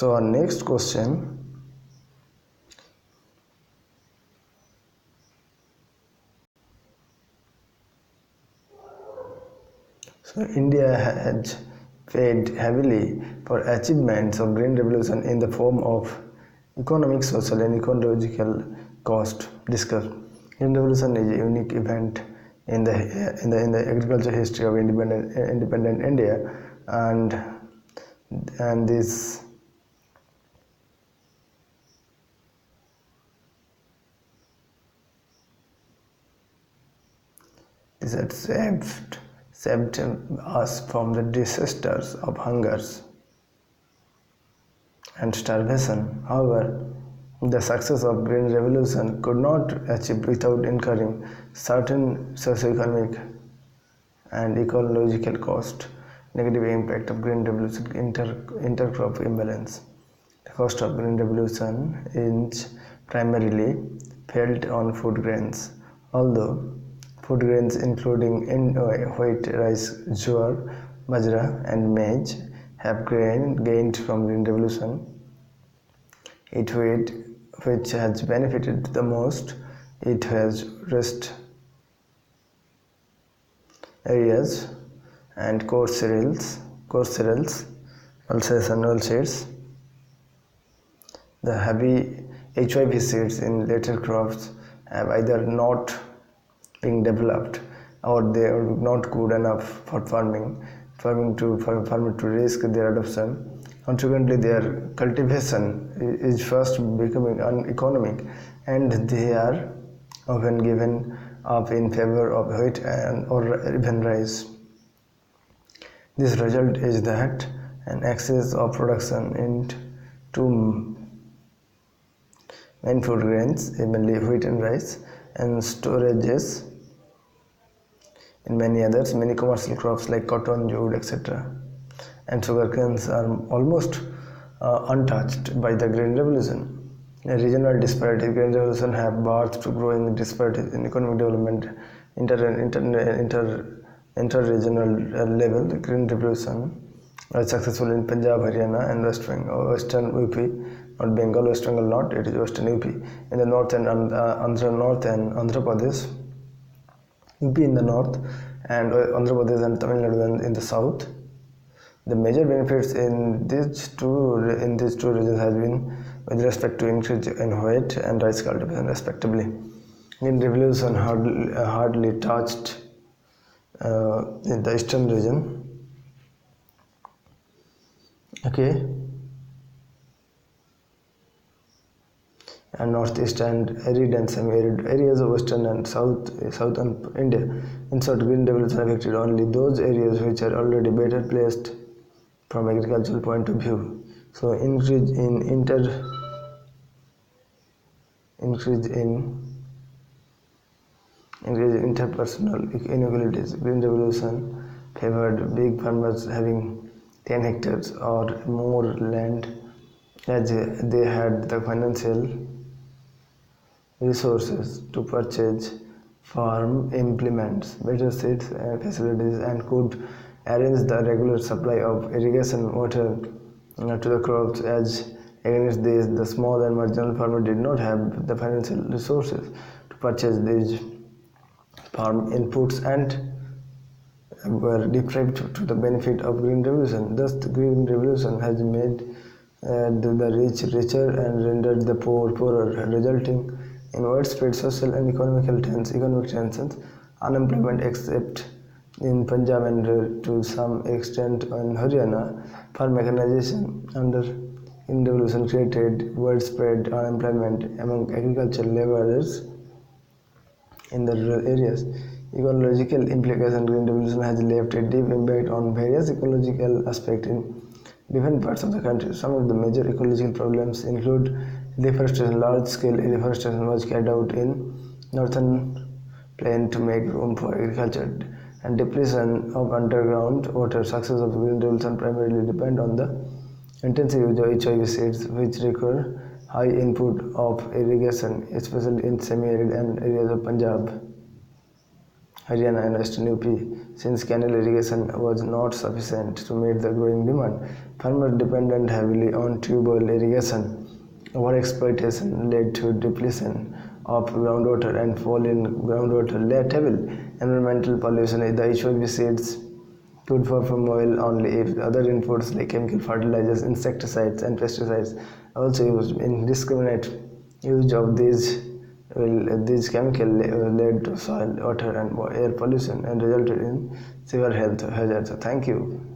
So our next question. So India has paid heavily for achievements of Green Revolution in the form of economic, social, and ecological cost. Discussed. Green Revolution is a unique event in the agriculture history of independent India, and this had saved us from the disasters of hungers and starvation. However, the success of Green Revolution could not achieve without incurring certain socio-economic and ecological cost. Negative impact of Green Revolution intercrop imbalance. The cost of Green Revolution is primarily felt on food grains, although food grains including wheat, rice, jowar, bajra, and maize have gained from Green Revolution. Wheat, which has benefited the most, it has rest areas and coarse cereals, pulses and oilseeds. The heavy HYV seeds in later crops have either not been developed or they are not good enough for farmer to risk their adoption. Consequently, their cultivation is first becoming uneconomic, and they are often given up in favor of wheat or even rice. This result is that an excess of production into main food grains, mainly wheat and rice, and storages in many others, many commercial crops like cotton, jute, etc. and sugarcanes are almost untouched by the Green Revolution. Regional disparities. Green Revolution have birthed to growing disparities in economic development inter-regional level. The Green Revolution was successful in Punjab, Haryana, and Western UP, not Bengal, West Bengal not, it is Western UP. In the north and Andhra Pradesh, UP in the north, and Andhra Pradesh and Tamil Nadu in the south. The major benefits in these two regions has been with respect to increase in wheat and rice cultivation respectively. Green Revolution hardly touched in the eastern region. Okay. And northeast and arid and semi-arid areas of western and southern India. In short, Green Revolution affected only those areas which are already better placed from agricultural point of view. So increase in interpersonal inequalities. Green Revolution favored big farmers having 10 hectares or more land, as they had the financial resources to purchase farm implements, better seeds and facilities, and could arrange the regular supply of irrigation water to the crops. As against this, the small and marginal farmer did not have the financial resources to purchase these farm inputs and were deprived to the benefit of Green Revolution. Thus, the Green Revolution has made the rich richer and rendered the poor poorer, resulting in widespread social and economic tensions, unemployment except in Punjab and to some extent in Haryana. Farm mechanization under Green Revolution created widespread unemployment among agricultural laborers in the rural areas. Ecological implication. Green Revolution has left a deep impact on various ecological aspects in different parts of the country. Some of the major ecological problems include deforestation. Large-scale deforestation was carried out in northern plain to make room for agriculture, and depletion of underground water. Success of Green Revolution primarily depend on the intensive use of HIV seeds, which require high input of irrigation, especially in semi-arid and areas of Punjab Haryana and Western UP. Since canal irrigation was not sufficient to meet the growing demand, farmers depended heavily on tubewell irrigation. Overexploitation led to depletion of groundwater and fall in groundwater level. Environmental pollution. The herbicides could perform well only if other inputs like chemical fertilizers, insecticides, and pesticides are also used. Indiscriminate use of these chemicals led to soil, water, and air pollution and resulted in severe health hazards. So thank you.